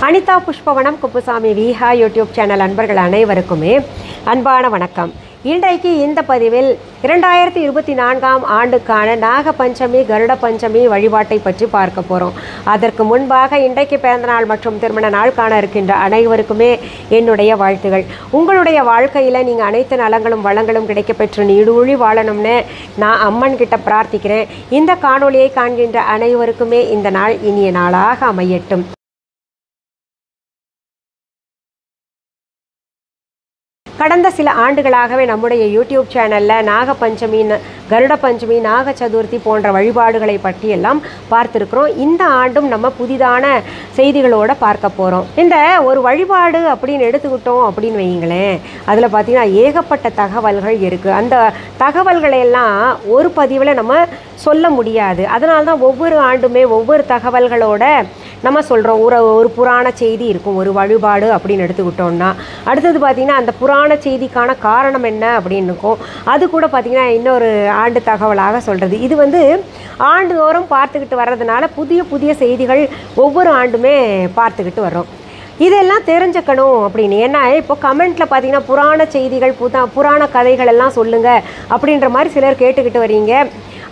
Anitha Pushpavanam Kuppusamy Viha YouTube channel அன்பர்கள் அனைவருக்குமே அன்பான வணக்கம். இன்றைக்கு இந்த பதிவில் 2024ஆம் ஆண்டுக்கான நாக பஞ்சமி கருட பஞ்சமி வழிபாட்டை பற்றி பார்க்க போகிறோம். அதற்கு முன்பாக இன்றைக்கு பிறந்தநாள் மற்றும் திருமண நாள் காண இருக்கின்ற அனைவருக்குமே என்னுடைய வாழ்த்துகள். உங்களுடைய வாழ்க்கையில் நீங்கள் அனைத்து நலங்களும் வளங்களும் கிடைக்கப்பெற்று நீடூழி வாழணும்னு நான் அம்மன் கிட்ட பிரார்த்திக்கிறேன். இந்த காணொளியை காண்கின்ற அனைவருக்குமே இந்த நாள் இனிய நாளாக அமையட்டும். கடந்த சில ஆண்டுகளாகவே நம்முடைய யூடியூப் சேனலில் நாகப்பஞ்சமி கருட பஞ்சமி நாக சதுர்த்தி போன்ற வழிபாடுகளை பற்றியெல்லாம் பார்த்துருக்குறோம். இந்த ஆண்டும் நம்ம புதிதான செய்திகளோடு பார்க்க போகிறோம். இந்த ஒரு வழிபாடு அப்படின்னு எடுத்துக்கிட்டோம் அப்படின்னு வைங்களேன், அதில் பார்த்திங்கன்னா ஏகப்பட்ட தகவல்கள் இருக்குது. அந்த தகவல்களையெல்லாம் ஒரு பதிவில் நம்ம சொல்ல முடியாது. அதனால தான் ஒவ்வொரு ஆண்டுமே ஒவ்வொரு தகவல்களோட நம்ம சொல்கிறோம். ஒரு புராண செய்தி இருக்கும் ஒரு வழிபாடு அப்படின்னு எடுத்துக்கிட்டோம்னா, அடுத்தது பார்த்திங்கன்னா அந்த புராண செய்திக்கான காரணம் என்ன அப்படின்னு இருக்கும். அது கூட பார்த்திங்கன்னா இன்னொரு ஆண்டு தகவலாக சொல்கிறது. இது ஆண்டுதோறும் பார்த்துக்கிட்டு வர்றதுனால புதிய புதிய செய்திகள் ஒவ்வொரு ஆண்டுமே பார்த்துக்கிட்டு வர்றோம். இதெல்லாம் தெரிஞ்சுக்கணும் அப்படின்னு. ஏன்னா இப்போ கமெண்ட்டில் பார்த்தீங்கன்னா புராண செய்திகள் புராண கதைகள் எல்லாம் சொல்லுங்கள் அப்படின்ற மாதிரி சிலர் கேட்டுக்கிட்டு வரீங்க.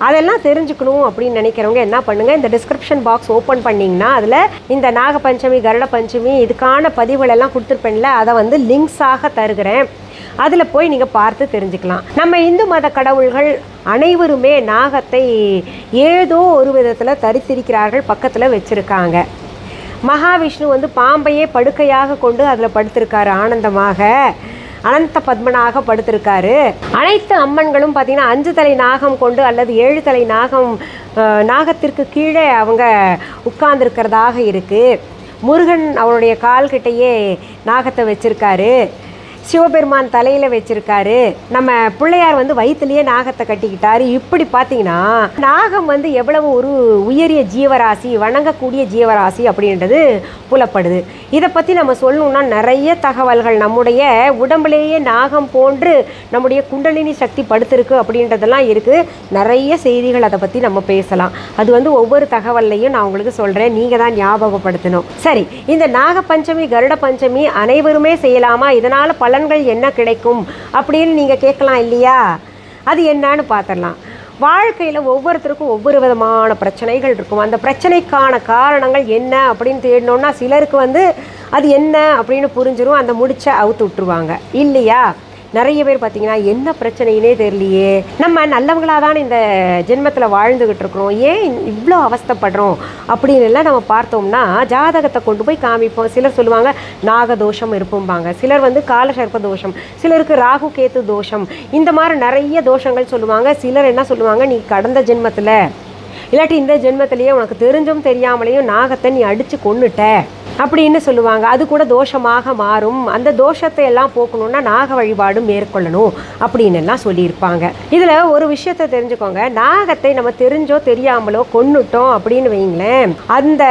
அதெல்லாம் தெரிஞ்சுக்கணும் அப்படின்னு நினைக்கிறவங்க என்ன பண்ணுங்கள், இந்த டிஸ்கிரிப்ஷன் பாக்ஸ் ஓப்பன் பண்ணிங்கன்னா அதில் இந்த நாகப்பஞ்சமி கருட பஞ்சமி இதுக்கான பதிவுகளெல்லாம் கொடுத்துருப்பேன்ல, அதை லிங்க்ஸாக தருகிறேன். அதில் போய் நீங்கள் பார்த்து தெரிஞ்சுக்கலாம். நம்ம இந்து மத கடவுள்கள் அனைவருமே நாகத்தை ஏதோ ஒரு விதத்தில் தரித்திருக்கிறார்கள், பக்கத்தில் வச்சுருக்காங்க. மகாவிஷ்ணு பாம்பையே படுக்கையாக கொண்டு அதில் படுத்திருக்காரு, ஆனந்தமாக அனந்த பத்மனாக படுத்திருக்காரு. அனைத்து அம்மன்களும் பார்த்திங்கன்னா 5 தலை நாகம் கொண்டு அல்லது 7 தலை நாகத்திற்கு கீழே அவங்க உட்கார்ந்துருக்கிறதாக இருக்குது. முருகன் அவருடைய கால்கிட்டையே நாகத்தை வச்சுருக்காரு. சிவபெருமான் தலையில் வச்சுருக்காரு. நம்ம பிள்ளையார் வயிற்றுலேயே நாகத்தை கட்டிக்கிட்டாரு. இப்படி பார்த்தீங்கன்னா நாகம் எவ்வளவு ஒரு உயரிய ஜீவராசி, வணங்கக்கூடிய ஜீவராசி அப்படின்றது புலப்படுது. இதை பற்றி நம்ம சொல்லணும்னா நிறைய தகவல்கள், நம்முடைய உடம்புலேயே நாகம் போன்று நம்முடைய குண்டலினி சக்தி படுத்திருக்கு அப்படின்றதெல்லாம் இருக்குது. நிறைய செய்திகள் அதை பற்றி நம்ம பேசலாம். அது ஒவ்வொரு தகவல்லையும் நான் உங்களுக்கு சொல்கிறேன், நீங்கள் தான் ஞாபகப்படுத்தணும். சரி, இந்த நாகப்பஞ்சமி கருட பஞ்சமி அனைவருமே செய்யலாமா, இதனால் பலன்கள் என்ன கிடைக்கும் அப்படின்னு நீங்கள் கேட்கலாம் இல்லையா? அது என்னன்னு பார்த்துடலாம். வாழ்க்கையில் ஒவ்வொருத்தருக்கும் ஒவ்வொரு விதமான பிரச்சனைகள் இருக்கும். அந்த பிரச்சனைக்கான காரணங்கள் என்ன அப்படின்னு தேடணுன்னா சிலருக்கு அது என்ன அப்படின்னு புரிஞ்சிடும், அந்த முடிச்ச அவுத்து விட்டுருவாங்க இல்லையா? நிறைய பேர் பார்த்திங்கன்னா என்ன பிரச்சனையினே தெரியலையே, நம்ம நல்லவங்களாக தான் இந்த ஜென்மத்தில் வாழ்ந்துக்கிட்டு இருக்கிறோம், ஏன் இவ்வளோ அவஸ்தைப்படுறோம் அப்படின்னு எல்லாம் நம்ம பார்த்தோம்னா ஜாதகத்தை கொண்டு போய் காமிப்போம். சிலர் சொல்லுவாங்க நாகதோஷம் இருப்பும்பாங்க, சிலர் காலசர்ப்ப தோஷம், சிலருக்கு ராகு கேத்து தோஷம், இந்த மாதிரி நிறைய தோஷங்கள் சொல்லுவாங்க. சிலர் என்ன சொல்லுவாங்க, நீ கடந்த ஜென்மத்தில் இல்லாட்டி இந்த ஜென்மத்திலேயே உனக்கு தெரிஞ்சும் தெரியாமலேயும் நாகத்தை நீ அடித்து கொன்னுட்ட அப்படின்னு சொல்லுவாங்க. அது கூட தோஷமாக மாறும். அந்த தோஷத்தை எல்லாம் போக்கணும்னா நாக வழிபாடு மேற்கொள்ளணும் அப்படின்னு எல்லாம் சொல்லியிருப்பாங்க. இதில் ஒரு விஷயத்தை தெரிஞ்சுக்கோங்க, நாகத்தை நம்ம தெரிஞ்சோ தெரியாமலோ கொன்னுட்டோம் அப்படின்னு வைங்களேன், அந்த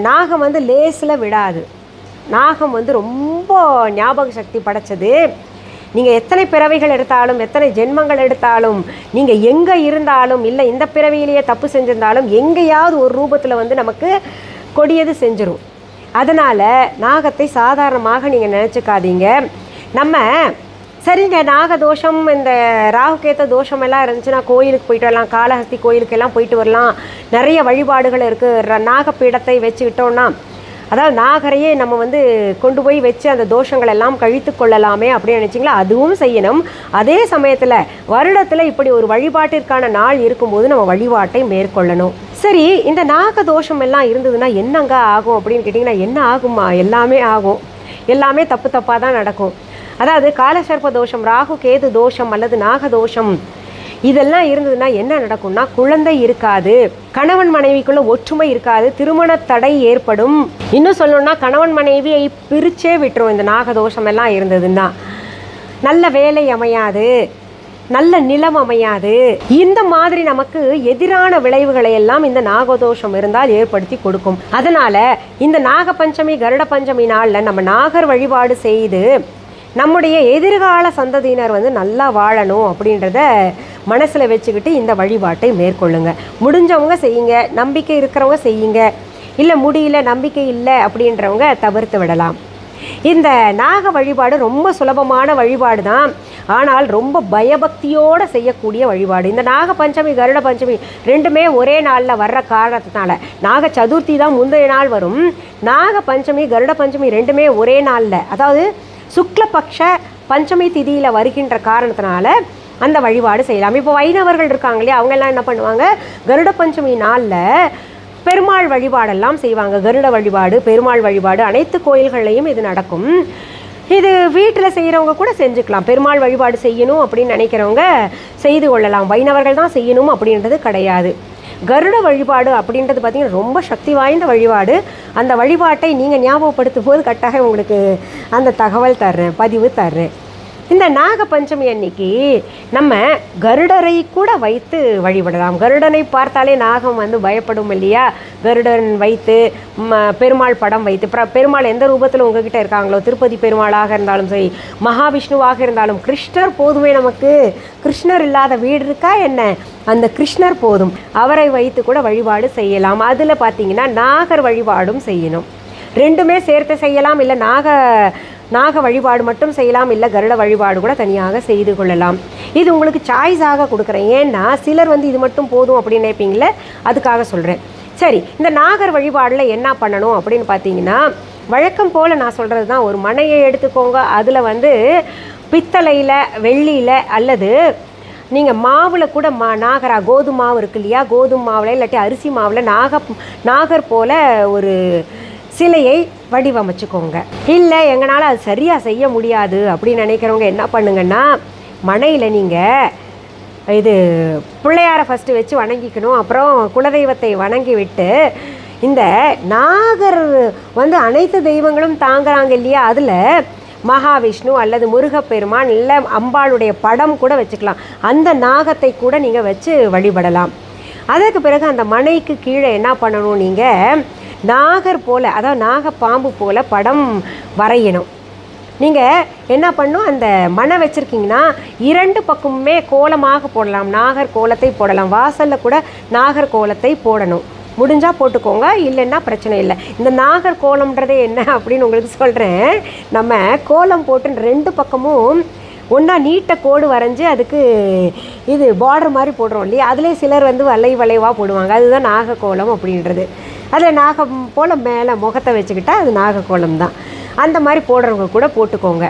நாகம் லேசில் விடாது. நாகம் ரொம்ப ஞாபக சக்தி படைச்சது. நீங்கள் எத்தனை பிறவிகள் எடுத்தாலும், எத்தனை ஜென்மங்கள் எடுத்தாலும், நீங்கள் எங்கே இருந்தாலும், இல்லை இந்த பிறவியிலேயே தப்பு செஞ்சிருந்தாலும் எங்கேயாவது ஒரு ரூபத்தில் நமக்கு கொடியது செஞ்சிடும். அதனால் நாகத்தை சாதாரணமாக நீங்கள் நினச்சிக்காதீங்க. நம்ம சரிங்க, நாகதோஷம் இந்த ராகுகேத்த தோஷம் எல்லாம் இருந்துச்சுன்னா கோயிலுக்கு போயிட்டு வரலாம், காளஹஸ்தி கோயிலுக்கெல்லாம் போயிட்டு வரலாம். நிறைய வழிபாடுகள் இருக்குது. நாகப்பீடத்தை வச்சுக்கிட்டோன்னா, அதாவது நாகரையே நம்ம கொண்டு போய் வச்சு அந்த தோஷங்கள் எல்லாம் கழித்து கொள்ளலாமே அப்படின்னு நினச்சிங்களா, அதுவும் செய்யணும். அதே சமயத்தில் வருடத்தில் இப்படி ஒரு வழிபாட்டிற்கான நாள் இருக்கும்போது நம்ம வழிபாட்டை மேற்கொள்ளணும். சரி, இந்த நாகதோஷம் எல்லாம் இருந்ததுன்னா என்னங்க ஆகும் அப்படின்னு கேட்டிங்கன்னா, என்ன ஆகுமா, எல்லாமே ஆகும். எல்லாமே தப்பு தப்பாக தான் நடக்கும். அதாவது காலசர்ப்ப தோஷம், ராகு கேது தோஷம் அல்லது நாகதோஷம் இதெல்லாம் இருந்ததுன்னா என்ன நடக்கும்னா, குழந்தை இருக்காது, கணவன் மனைவிக்குள்ள ஒற்றுமை இருக்காது, திருமண தடை ஏற்படும். இன்னும் சொல்லணும்னா கணவன் மனைவியை பிரிச்சே விட்டுரும். இந்த நாகதோஷம் எல்லாம் இருந்ததுன்னா நல்ல வேலை அமையாது, நல்ல நிலம் அமையாது. இந்த மாதிரி நமக்கு எதிரான விளைவுகளை எல்லாம் இந்த நாகதோஷம் இருந்தால் ஏற்படுத்தி கொடுக்கும். அதனால இந்த நாகப்பஞ்சமி கருட பஞ்சமி நாளில் நம்ம நாகர் வழிபாடு செய்து நம்முடைய எதிர்கால சந்ததியினர் நல்லா வாழணும் அப்படின்றத மனசில் வச்சுக்கிட்டு இந்த வழிபாட்டை மேற்கொள்ளுங்க. முடிஞ்சவங்க செய்யுங்க, நம்பிக்கை இருக்கிறவங்க செய்யுங்க. இல்லை முடியல நம்பிக்கை இல்லை அப்படின்றவங்க தவிர்த்து விடலாம். இந்த நாக வழிபாடு ரொம்ப சுலபமான வழிபாடு தான், ஆனால் ரொம்ப பயபக்தியோடு செய்யக்கூடிய வழிபாடு. இந்த நாக பஞ்சமி கருட பஞ்சமி ரெண்டுமே ஒரே நாளில் வர்ற காரணத்தினால, நாக சதுர்த்தி தான் முந்தைய நாள் வரும், நாக பஞ்சமி கருட பஞ்சமி ரெண்டுமே ஒரே நாளில், அதாவது சுக்லபக்ஷ பஞ்சமி திதியில் வருகின்ற காரணத்தினால அந்த வழிபாடு செய்யலாம். இப்போ வைணவர்கள் இருக்காங்க இல்லையா, அவங்கெல்லாம் என்ன பண்ணுவாங்க, கருட பஞ்சமி நாளில் பெருமாள் வழிபாடெல்லாம் செய்வாங்க. கருட வழிபாடு, பெருமாள் வழிபாடு அனைத்து கோயில்கள்லையும் இது நடக்கும். இது வீட்டில் செய்கிறவங்க கூட செஞ்சுக்கலாம். பெருமாள் வழிபாடு செய்யணும் அப்படின்னு நினைக்கிறவங்க செய்து கொள்ளலாம். வைணவர்கள் தான் செய்யணும் அப்படின்றது கிடையாது. கருட வழிபாடு அப்படின்றது பார்த்திங்கன்னா ரொம்ப சக்தி வாய்ந்த வழிபாடு. அந்த வழிபாட்டை நீங்கள் ஞாபகப்படுத்தும் போது கட்டாயம் உங்களுக்கு அந்த தகவல் தர்றேன், பதிவு தர்றேன். இந்த நாக பஞ்சமி அன்னைக்கு நம்ம கருடரை கூட வைத்து வழிபடலாம். கருடனை பார்த்தாலே நாகம் வந்து பயப்படும் இல்லையா, கருடன் வைத்து பெருமாள் படம் வைத்து, பெருமாள் எந்த ரூபத்தில் உங்ககிட்ட இருக்காங்களோ, திருப்பதி பெருமாளாக இருந்தாலும் சரி, மகாவிஷ்ணுவாக இருந்தாலும், கிருஷ்ணர் போதுமே நமக்கு, கிருஷ்ணர் இல்லாத வீடு இருக்கா என்ன, அந்த கிருஷ்ணர் போதும், அவரை வைத்து கூட வழிபாடு செய்யலாம். அதில் பார்த்திங்கன்னா நாகர் வழிபாடும் செய்யணும். ரெண்டுமே சேர்த்து செய்யலாம், இல்லை நாக வழிபாடு மட்டும் செய்யலாம், இல்லை கருட வழிபாடு கூட தனியாக செய்து கொள்ளலாம். இது உங்களுக்கு சாய்ஸாக கொடுக்குறேன். ஏன்னா சிலர் வந்து இது மட்டும் போதும் அப்படின்னு நினைப்பீங்களே, அதுக்காக சொல்கிறேன். சரி, இந்த நாகர் வழிபாடில் என்ன பண்ணணும் அப்படின்னு பார்த்தீங்கன்னா, வழக்கம் போல் நான் சொல்கிறது தான். ஒரு மனையை எடுத்துக்கோங்க, அதில் வந்து பித்தளையில், வெள்ளியில், அல்லது நீங்கள் மாவில் கூட நாகரா கோதுமை மாவு இருக்கு இல்லையா, கோதுமை மாவில் இல்லாட்டி அரிசி மாவில் நாகர் போல் ஒரு சிலையை வடிவமைச்சுக்கோங்க. இல்லை எங்களால் அது சரியாக செய்ய முடியாது அப்படின்னு நினைக்கிறவங்க என்ன பண்ணுங்கன்னா, மனையில் நீங்கள் இது பிள்ளையாரை ஃபஸ்ட்டு வச்சு வணங்கிக்கணும். அப்புறம் குலதெய்வத்தை வணங்கி விட்டு, இந்த நாகர் வந்து அனைத்து தெய்வங்களும் தாங்குறாங்க இல்லையா, அதில் மகாவிஷ்ணு அல்லது முருகப்பெருமான் இல்லை அம்பாளுடைய படம் கூட வச்சுக்கலாம். அந்த நாகத்தை கூட நீங்கள் வச்சு வழிபடலாம். அதற்கு பிறகு அந்த மனைக்கு கீழே என்ன பண்ணணும், நீங்கள் நாகர் போல், அதாவது நாகப்பாம்பு போல் படம் வரையணும். நீங்கள் என்ன பண்ணணும், அந்த மனை வச்சுருக்கீங்கன்னா 2 பக்கமுமே கோலமாக போடலாம், நாகர் கோலத்தை போடலாம். வாசலில் கூட நாகர் கோலத்தை போடணும். முடிஞ்சால் போட்டுக்கோங்க, இல்லைன்னா பிரச்சனை இல்லை. இந்த நாகர் கோலம்ன்றதே என்ன அப்படின்னு உங்களுக்கு சொல்கிறேன். நம்ம கோலம் போட்டு 2 பக்கமும் ஒன்றா நீட்ட கோடு வரைஞ்சி அதுக்கு இது பார்டர் மாதிரி போடுறோம் இல்லையா, அதிலே சிலர் வந்து வளைவாக போடுவாங்க. அதுதான் நாகக்கோலம் அப்படின்றது. அதில் நாகம் போல் மேலே முகத்தை வச்சுக்கிட்டா அது நாகக்கோலம் தான். அந்த மாதிரி போடுறவங்க கூட போட்டுக்கோங்க.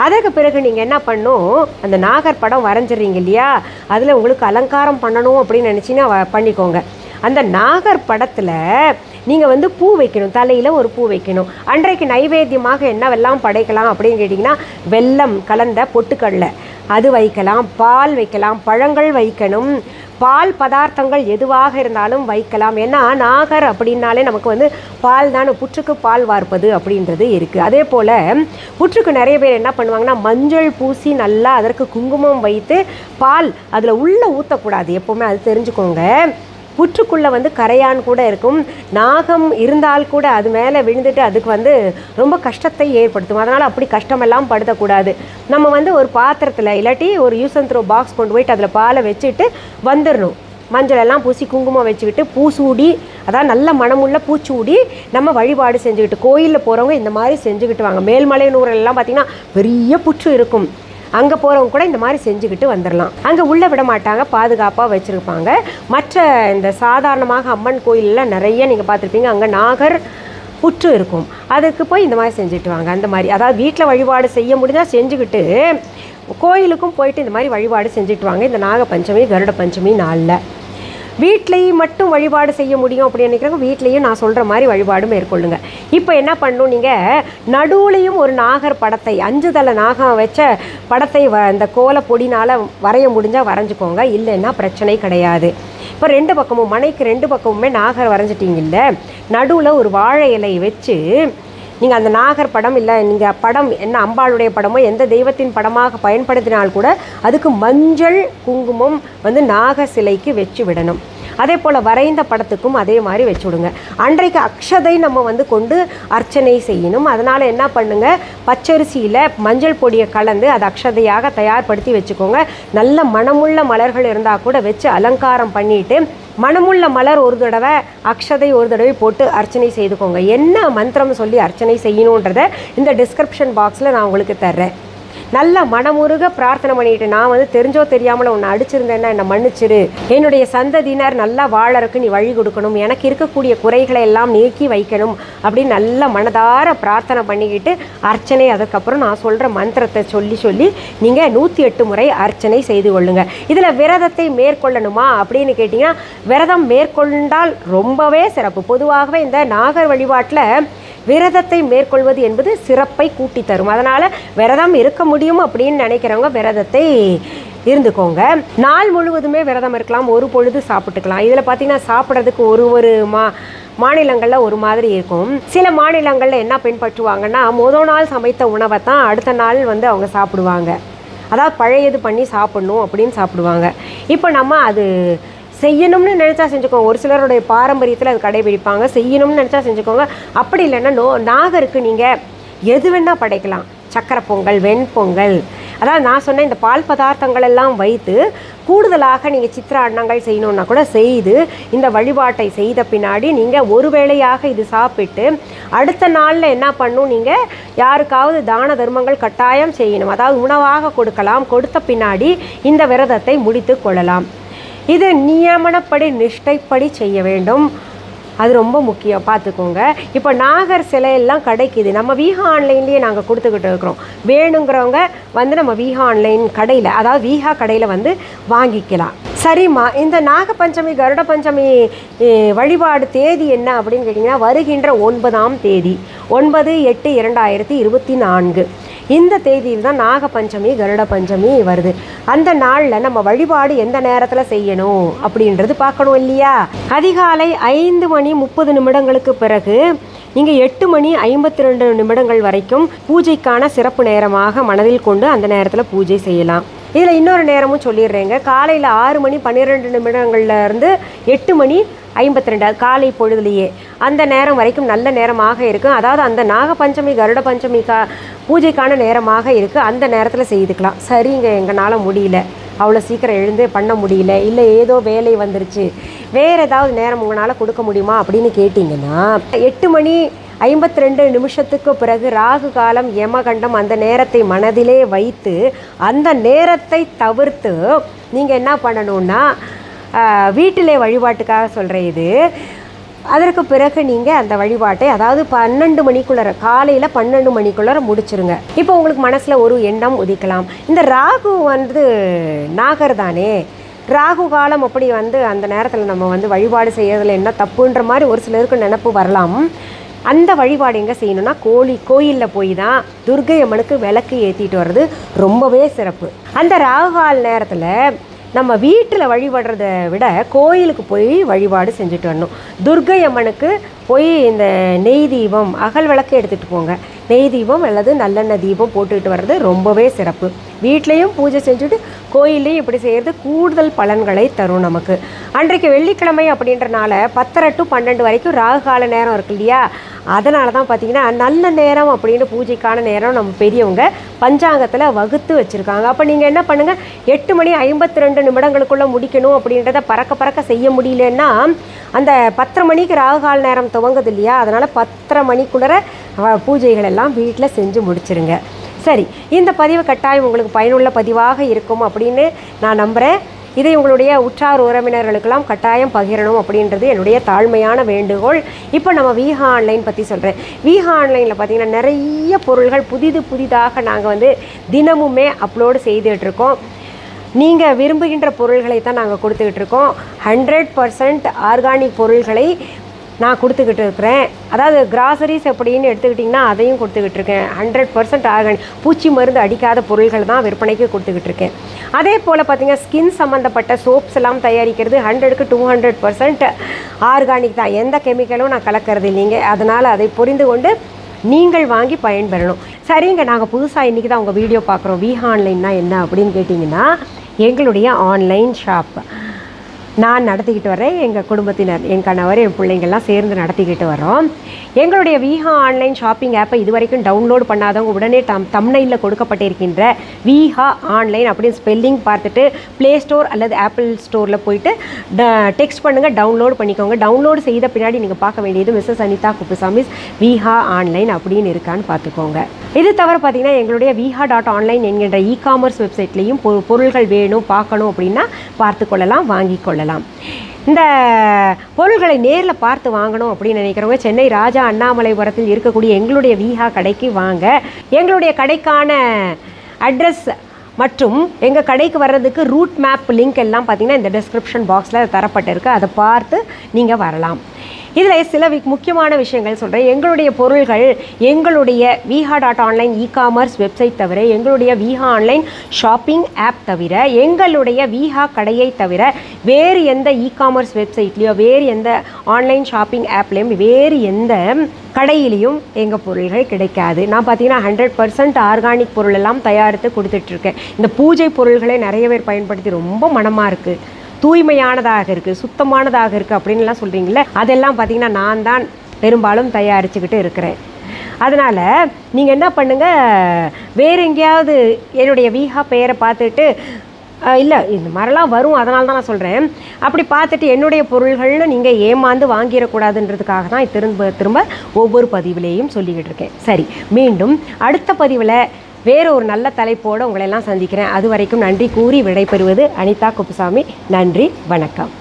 அதற்கு பிறகு நீங்கள் என்ன பண்ணணும், அந்த நாகர் படம் வரைஞ்சிட்றீங்க இல்லையா, அதில் உங்களுக்கு அலங்காரம் பண்ணணும் அப்படின்னு நினச்சிங்கன்னா பண்ணிக்கோங்க. அந்த நாகர் படத்தில் நீங்கள் வந்து பூ வைக்கணும், தலையில் ஒரு பூ வைக்கணும். அன்றைக்கு நைவேத்தியமாக என்னவெல்லாம் படைக்கலாம் அப்படின்னு கேட்டிங்கன்னா, வெல்லம் கலந்த பொட்டுக்கடலை அது வைக்கலாம், பால் வைக்கலாம், பழங்கள் வைக்கணும், பால் பதார்த்தங்கள் எதுவாக இருந்தாலும் வைக்கலாம். ஏன்னா நாகர் அப்படின்னாலே நமக்கு வந்து பால் தானே, புற்றுக்கு பால் வார்ப்பது அப்படின்றது இருக்குது. அதே போல் புற்றுக்கு நிறைய பேர் என்ன பண்ணுவாங்கன்னா, மஞ்சள் பூசி நல்லா அதற்கு குங்குமம் வைத்து பால் அதில் உள்ளே ஊற்றக்கூடாது எப்போவுமே, அது தெரிஞ்சுக்கோங்க. புற்றுக்குள்ளே வந்து கரையான் கூட இருக்கும், நாகம் இருந்தால் கூட அது மேலே விழுந்துட்டு அதுக்கு வந்து ரொம்ப கஷ்டத்தை ஏற்படுத்தும். அதனால் அப்படி கஷ்டமெல்லாம் படுத்தக்கூடாது. நம்ம வந்து ஒரு பாத்திரத்தில் இல்லாட்டி ஒரு யூஸ் அண்ட் த்ரோ பாக்ஸ் கொண்டு போயிட்டு அதில் பாலை வச்சுட்டு வந்துடணும். மஞ்சள் எல்லாம் பூசி குங்குமம் வச்சுக்கிட்டு பூசூடி, அதான் நல்ல மனமுள்ள பூச்சூடி நம்ம வழிபாடு செஞ்சுக்கிட்டு, கோயிலில் போகிறவங்க இந்த மாதிரி செஞ்சுக்கிட்டு வாங்க. மேல்மலையனூரெல்லாம் பார்த்திங்கன்னா பெரிய புற்று இருக்கும், அங்கே போகிறவங்க கூட இந்த மாதிரி செஞ்சுக்கிட்டு வந்துடலாம். அங்கே உள்ளே விட மாட்டாங்க, பாதுகாப்பாக வச்சுருப்பாங்க. மற்ற இந்த சாதாரணமாக அம்மன் கோயிலெலாம் நிறைய நீங்கள் பார்த்துருப்பீங்க, அங்கே நாகர் புற்று இருக்கும், அதுக்கு போய் இந்த மாதிரி செஞ்சுட்டு வாங்க. அந்த மாதிரி அதாவது வீட்டில் வழிபாடு செய்ய முடிஞ்சால் செஞ்சுக்கிட்டு கோயிலுக்கும் போயிட்டு இந்த மாதிரி வழிபாடு செஞ்சுட்டு வாங்க. இந்த நாக பஞ்சமி கருட பஞ்சமி நாளில் வீட்லேயும் மட்டும் வழிபாடு செய்ய முடியும் அப்படின்னு நினைக்கிறவங்க வீட்லேயும் நான் சொல்கிற மாதிரி வழிபாடு மேற்கொள்ளுங்க. இப்போ என்ன பண்ணணும், நீங்கள் நடுவுலையும் ஒரு நாகர் படத்தை 5 தலை நாகம் வச்ச படத்தை இந்த கோல பொடினால் வரைய முடிஞ்சால் வரைஞ்சிக்கோங்க, இல்லைன்னா பிரச்சனை கிடையாது. இப்போ 2 பக்கமும் மனைக்கு 2 பக்கமுமே நாகர் வரைஞ்சிட்டிங்கல்ல, நடுவில் ஒரு வாழை இலை வச்சு நீங்கள் அந்த நாகர் படம் இல்லை நீங்கள் படம் என்ன அம்பாளுடைய படமோ எந்த தெய்வத்தின் படமாக பயன்படுத்தினால் கூட அதுக்கு மஞ்சள் குங்குமம் வந்து நாக சிலைக்கு வச்சு விடணும். அதே போல் வரைந்த படத்துக்கும் அதே மாதிரி வச்சு விடுங்க. அன்றைக்கு அக்ஷதை நம்ம வந்து கொண்டு அர்ச்சனை செய்யணும். அதனால் என்ன பண்ணுங்கள், பச்சரிசியில் மஞ்சள் பொடியை கலந்து அதை அக்ஷதையாக தயார்படுத்தி வச்சுக்கோங்க. நல்ல மணமுள்ள மலர்கள் இருந்தால் கூட வச்சு அலங்காரம் பண்ணிவிட்டு மனமுள்ள மலர் ஒரு தடவை, அக்ஷதை ஒரு தடவை போட்டு அர்ச்சனை செய்துக்கோங்க. என்ன மந்திரம் சொல்லி அர்ச்சனை செய்யணுன்றதை இந்த டிஸ்கிரிப்ஷன் பாக்ஸில் நான் உங்களுக்கு தர்றேன். நல்ல மனமுருக பிரார்த்தனை பண்ணிட்டு, நான் வந்து தெரிஞ்சோ தெரியாமல உன்னை அடிச்சிருந்தேன்னா என்னை மன்னிச்சிரு, என்னுடைய சந்ததியினர் நல்லா வாழறதுக்கு நீ வழி கொடுக்கணும், எனக்கு இருக்கக்கூடிய குறைகளை எல்லாம் நீக்கி வைக்கணும் அப்படின்னு நல்ல மனதார பிரார்த்தனை பண்ணிக்கிட்டு அர்ச்சனை, அதுக்கப்புறம் நான் சொல்கிற மந்திரத்தை சொல்லி நீங்கள் 108 முறை அர்ச்சனை செய்து கொள்ளுங்க. இதில் விரதத்தை மேற்கொள்ளணுமா அப்படின்னு கேட்டிங்கன்னா, விரதம் மேற்கொண்டால் ரொம்பவே சிறப்பு. பொதுவாகவே இந்த நாகர் வழிபாட்டில் விரதத்தை மேற்கொள்வது என்பது சிறப்பை கூட்டி தரும். அதனால் விரதம் இருக்க முடியும் அப்படின்னு நினைக்கிறவங்க விரதத்தை இருந்துக்கோங்க. நாள் முழுவதுமே விரதம் இருக்கலாம், ஒரு பொழுது சாப்பிட்டுக்கலாம். இதில் பார்த்திங்கன்னா சாப்பிட்றதுக்கு ஒரு மாநிலங்களில் ஒரு மாதிரி இருக்கும். சில மாநிலங்களில் என்ன பின்பற்றுவாங்கன்னா, முதல் நாள் சமைத்த உணவை தான் அடுத்த நாள் வந்து அவங்க சாப்பிடுவாங்க. அதாவது பழையது பண்ணி சாப்பிட்ணும் அப்படின்னு சாப்பிடுவாங்க. இப்போ நம்ம அது செய்யணும்னு நினச்சா செஞ்சுக்கோங்க. ஒரு சிலருடைய பாரம்பரியத்தில் அது கடைபிடிப்பாங்க. செய்யணும்னு நினச்சா செஞ்சுக்கோங்க. அப்படி இல்லைன்னா நாகருக்கு நீங்கள் எது வேணால் படைக்கலாம். சக்கரை பொங்கல், வெண்பொங்கல், அதாவது நான் சொன்ன இந்த பால் பதார்த்தங்கள் எல்லாம் வைத்து கூடுதலாக நீங்கள் சித்திர அன்னங்கள் செய்யணுன்னா கூட செய்து இந்த வழிபாட்டை செய்த பின்னாடி நீங்கள் ஒரு வேளையாக இது சாப்பிட்டு அடுத்த நாளில் என்ன பண்ணணும், நீங்கள் யாருக்காவது தான தர்மங்கள் கட்டாயம் செய்யணும். அதாவது உணவாக கொடுக்கலாம். கொடுத்த பின்னாடி இந்த விரதத்தை முடித்து கொள்ளலாம். இது நியமனப்படி நிஷ்டைப்படி செய்ய வேண்டும். அது ரொம்ப முக்கியம், பார்த்துக்கோங்க. இப்போ நாகர் சிலையெல்லாம் கிடைக்குது. நம்ம வீஹா ஆன்லைன்லேயே நாங்கள் கொடுத்துக்கிட்டு இருக்கிறோம். வேணுங்கிறவங்க வந்து நம்ம வீஹா ஆன்லைன் கடையில், அதாவது வீஹா கடையில் வந்து வாங்கிக்கலாம். சரிம்மா, இந்த நாகப்பஞ்சமி கருட பஞ்சமி வழிபாடு தேதி என்ன அப்படின்னு கேட்டிங்கன்னா, வருகின்ற 9ஆம் தேதி 9/8/2024 இந்த தேதியில் தான் நாகப்பஞ்சமி கருட பஞ்சமி வருது. அந்த நாளில் நம்ம வழிபாடு எந்த நேரத்தில் செய்யணும் அப்படின்றது பார்க்கணும் இல்லையா? அதிகாலை 5:30 பிறகு நீங்கள் 8:52 வரைக்கும் பூஜைக்கான சிறப்பு நேரமாக மனதில் கொண்டு அந்த நேரத்தில் பூஜை செய்யலாம். இதில் இன்னொரு நேரமும் சொல்லிடுறேங்க. காலையில் 6:12 8:52 காலை பொழுதுலேயே அந்த நேரம் வரைக்கும் நல்ல நேரமாக இருக்கும். அதாவது அந்த நாகப்பஞ்சமி கருட பஞ்சமி பூஜைக்கான நேரமாக இருக்குது. அந்த நேரத்தில் செய்துக்கலாம். சரிங்க, எங்களால் முடியல, அவ்வளோ சீக்கிரம் எழுந்து பண்ண முடியல, இல்லை ஏதோ வேலை வந்துருச்சு, வேறு ஏதாவது நேரம் உங்களால் கொடுக்க முடியுமா அப்படின்னு கேட்டிங்கன்னா, 8:52 பிறகு ராகு காலம், யமகண்டம், அந்த நேரத்தை மனதிலே வைத்து அந்த நேரத்தை தவிர்த்து நீங்கள் என்ன பண்ணணுன்னா, வீட்டிலே வழிபாட்டுக்காக சொல்கிறேன் இது, அதற்கு பிறகு நீங்கள் அந்த வழிபாட்டை, அதாவது 12 மணிக்குள்ளே, காலையில் 12 மணிக்குள்ளே முடிச்சிருங்க. இப்போ உங்களுக்கு மனசில் ஒரு எண்ணம் உதிக்கலாம், இந்த ராகு வந்து நாகர் தானே, ராகு காலம் அப்படி வந்து அந்த நேரத்தில் நம்ம வந்து வழிபாடு செய்யறதுல என்ன தப்புன்ற மாதிரி ஒரு சிலருக்கு நினப்பு வரலாம். அந்த வழிபாடு எங்கே செய்யணும்னா, கோயிலில் போய் தான் துர்க்கை அம்மனுக்கு விளக்கு ஏற்றிட்டு வர்றது ரொம்பவே சிறப்பு. அந்த ராகுகால நேரத்தில் நம்ம வீட்டில் வழிபடுறத விட கோயிலுக்கு போய் வழிபாடு செஞ்சுட்டு வரணும். துர்க்கை அம்மனுக்கு போய் இந்த நெய் தீபம், அகல் விளக்கு எடுத்துகிட்டு போங்க. நெய் தீபம் அல்லது நல்லெண்ணெய் தீபம் போட்டுக்கிட்டு வர்றது ரொம்பவே சிறப்பு. வீட்லேயும் பூஜை செஞ்சுட்டு கோயிலையும் இப்படி செய்கிறது கூடுதல் பலன்களை தரும் நமக்கு. அன்றைக்கு வெள்ளிக்கிழமை அப்படின்றனால 10:30 to 12 வரைக்கும் ராகு கால நேரம் இருக்கு இல்லையா, அதனால தான் பார்த்திங்கன்னா நல்ல நேரம் அப்படின்னு பூஜைக்கான நேரம் நம்ம பெரியவங்க பஞ்சாங்கத்தில் வகுத்து வச்சுருக்காங்க. அப்போ நீங்கள் என்ன பண்ணுங்கள், 8:52 முடிக்கணும் அப்படின்றத பறக்க செய்ய முடியலன்னா, அந்த 10:30 மணிக்கு ராகுகால நேரம் துவங்குது இல்லையா, அதனால் 10:30 மணிக்குள்ளே பூஜைகள் எல்லாம் வீட்டில் செஞ்சு முடிச்சிருங்க. சரி, இந்த பதிவு கட்டாயம் உங்களுக்கு பயனுள்ள பதிவாக இருக்கும் அப்படின்னு நான் நம்புகிறேன். இதை உங்களுடைய உற்றார் உறவினர்களுக்கெல்லாம் கட்டாயம் பகிரணும் அப்படின்றது என்னுடைய தாழ்மையான வேண்டுகோள். இப்போ நம்ம வீஹா ஆன்லைன் பற்றி சொல்கிறேன். வீஹா ஆன்லைனில் பார்த்திங்கன்னா நிறைய பொருள்கள் புதிதாக நாங்கள் வந்து தினமுமே அப்லோடு செய்துகிட்ருக்கோம். நீங்கள் விரும்புகின்ற பொருள்களை தான் நாங்கள் கொடுத்துக்கிட்டு இருக்கோம். 100% ஆர்கானிக் பொருள்களை நான் கொடுத்துக்கிட்டு இருக்கிறேன். அதாவது கிராசரிஸ் அப்படின்னு எடுத்துக்கிட்டிங்கன்னா அதையும் கொடுத்துக்கிட்டு இருக்கேன். 100% ஆர்கானிக், பூச்சி மருந்து அடிக்காத பொருள்கள் தான் விற்பனைக்கு கொடுத்துக்கிட்டு இருக்கேன். அதே போல் பார்த்திங்கன்னா ஸ்கின் சம்மந்தப்பட்ட சோப்ஸ் எல்லாம் தயாரிக்கிறது 100க்கு 200% ஆர்கானிக் தான். எந்த கெமிக்கலும் நான் கலக்கிறது இல்லைங்க. அதனால் அதை புரிந்து கொண்டு நீங்கள் வாங்கி பயன்பெறணும். சரிங்க, நாங்கள் புதுசாக இன்றைக்கி தான் உங்கள் வீடியோ பார்க்குறோம். வீஹா ஆன்லைன்னா என்ன அப்படின்னு கேட்டிங்கன்னா, எங்களுடைய ஆன்லைன் ஷாப் நான் நடத்திக்கிட்டு வரேன். எங்கள் குடும்பத்தினர், என் கணவர், என் பிள்ளைங்கள்லாம் சேர்ந்து நடத்திக்கிட்டு வரோம். எங்களுடைய விஹா ஆன்லைன் ஷாப்பிங் ஆப்பை இது வரைக்கும் டவுன்லோட் பண்ணாதவங்க உடனே தம்ப்நெயிலில் கொடுக்கப்பட்டிருக்கின்ற விஹா ஆன்லைன் அப்படின்னு ஸ்பெல்லிங் பார்த்துட்டு ப்ளே ஸ்டோர் அல்லது ஆப்பிள் ஸ்டோரில் போயிட்டு டெக்ஸ்ட் பண்ணுங்கள், டவுன்லோட் பண்ணிக்கோங்க. டவுன்லோடு செய்த பின்னாடி நீங்கள் பார்க்க வேண்டியது மிஸ்ஸஸ் அனிதா குப்புசாமிஸ் விஹா ஆன்லைன் அப்படின்னு இருக்கான்னு பார்த்துக்கோங்க. இது தவிர பார்த்தீங்கன்னா எங்களுடைய viha.online என்கின்ற இ-காமர்ஸ் வெப்சைட்லேயும் பொருள்கள் வேணும் பார்க்கணும் அப்படின்னா பார்த்து கொள்ளலாம், வாங்கி கொள்ளலாம். இந்த பொருள்களை நேரில் பார்த்து வாங்கணும் அப்படின்னு நினைக்கிறவங்க சென்னை ராஜா அண்ணாமலைபுரத்தில் இருக்கக்கூடிய எங்களுடைய விஹா கடைக்கு வாங்க. எங்களுடைய கடைக்கான அட்ரஸ் மற்றும் எங்கள் கடைக்கு வர்றதுக்கு ரூட் மேப் லிங்க் எல்லாம் பார்த்தீங்கன்னா இந்த டிஸ்கிரிப்ஷன் பாக்ஸில் தரப்பட்டிருக்கு. அதை பார்த்து நீங்கள் வரலாம். இதில் சில முக்கியமான விஷயங்கள் சொல்கிறேன். எங்களுடைய பொருள்கள் எங்களுடைய viha.online இ-காமர்ஸ் வெப்சைட் தவிர, எங்களுடைய விஹா ஆன்லைன் ஷாப்பிங் ஆப் தவிர, எங்களுடைய விஹா கடையை தவிர வேறு எந்த இ-காமர்ஸ் வெப்சைட்லேயோ வேறு எந்த ஆன்லைன் ஷாப்பிங் ஆப்லேயும் வேறு எந்த கடையிலையும் எங்கள் பொருள்கள் கிடைக்காது. நான் பார்த்தீங்கன்னா 100% ஆர்கானிக் பொருள் எல்லாம் தயாரித்து கொடுத்துட்ருக்கேன். இந்த பூஜை பொருள்களை நிறைய பேர் பயன்படுத்தி ரொம்ப மனமாக இருக்குது, தூய்மையானதாக இருக்குது, சுத்தமானதாக இருக்குது அப்படின்லாம் சொல்கிறீங்களே, அதெல்லாம் பார்த்திங்கன்னா நான் தான் பெரும்பாலும் தயாரிச்சுக்கிட்டு இருக்கிறேன். அதனால் நீங்கள் என்ன பண்ணுங்கள், வேறு எங்கேயாவது என்னுடைய விஹா பெயரை பார்த்துட்டு இல்லை இந்த மாதிரிலாம் வரும், அதனால தான் நான் சொல்கிறேன், அப்படி பார்த்துட்டு என்னுடைய பொருள்கள்னு நீங்கள் ஏமாந்து வாங்கிடக்கூடாதுன்றதுக்காக தான் திரும்ப திரும்ப ஒவ்வொரு பதிவிலேயும் சொல்லிக்கிட்டு இருக்கேன். சரி, மீண்டும் அடுத்த பதிவில் வேறு ஒரு நல்ல தலைப்போடு உங்களெல்லாம் சந்திக்கிறேன். அது வரைக்கும் நன்றி கூறி விடைபெறுவது அனிதா குப்புசாமி. நன்றி, வணக்கம்.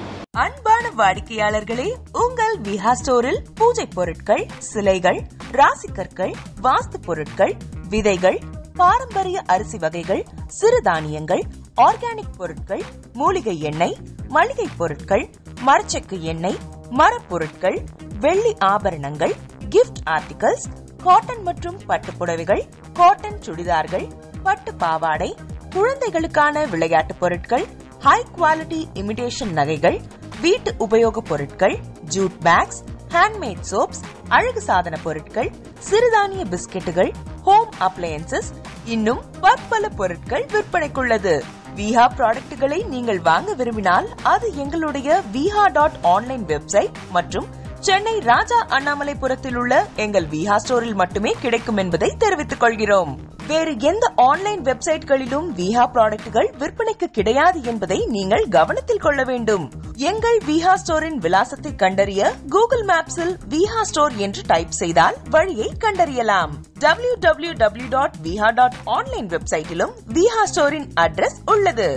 அன்பான வாடிக்கையாளர்களே, உங்கள் விஹா ஸ்டோரில் பூஜை பொருட்கள், சிலைகள், ராசிக்கற்கள், வாஸ்து பொருட்கள், விதைகள், பாரம்பரிய அரிசி வகைகள், சிறுதானியங்கள், ஆர்கானிக் பொருட்கள், மூலிகை எண்ணெய், மளிகை பொருட்கள், மரச்செக்கு எண்ணெய், மரப்பொருட்கள், வெள்ளி ஆபரணங்கள், கிஃப்ட் ஆர்டிகல்ஸ், காட்டன் மற்றும் பட்டு புடவைகள், காட்டன் சுடிதார்கள், பட்டு பாவாடை, குழந்தைகளுக்கான விளையாட்டு பொருட்கள், ஹை குவாலிட்டி இமிடேஷன் நகைகள், வீட்டு உபயோக பொருட்கள், ஜூட் பேக்ஸ், ஹேண்ட்மேட் சோப்ஸ், அழகு சாதன பொருட்கள், சிறுதானிய பிஸ்கெட்டுகள், ஹோம் அப்ளையன்சஸ், இன்னும் பற்பல பொருட்கள் விற்பனைக்குள்ளது. விஹா ப்ராடக்ட்களை நீங்கள் வாங்க விரும்பினால் அது எங்களுடைய viha.online வெப்சைட் மற்றும் சென்னை ராஜா அண்ணாமலைபுரத்தில் உள்ள எங்கள் விஹா ஸ்டோரில் மட்டுமே கிடைக்கும் என்பதை தெரிவித்துக் கொள்கிறோம். வேறு எந்த ஆன்லைன் வெப்சைட்களிலும் விஹா ப்ராடக்ட்கள் விற்பனைக்கு கிடையாது என்பதை நீங்கள் கவனத்தில் கொள்ள வேண்டும். எங்கள் விஹா ஸ்டோரின் விலாசத்தை கண்டறிய கூகுள் மேப்ஸில் விஹா ஸ்டோர் என்று டைப் செய்தால் வழியை கண்டறியலாம். www.viha.online வெப்சைட்டிலும் விஹா ஸ்டோரின் அட்ரஸ் உள்ளது.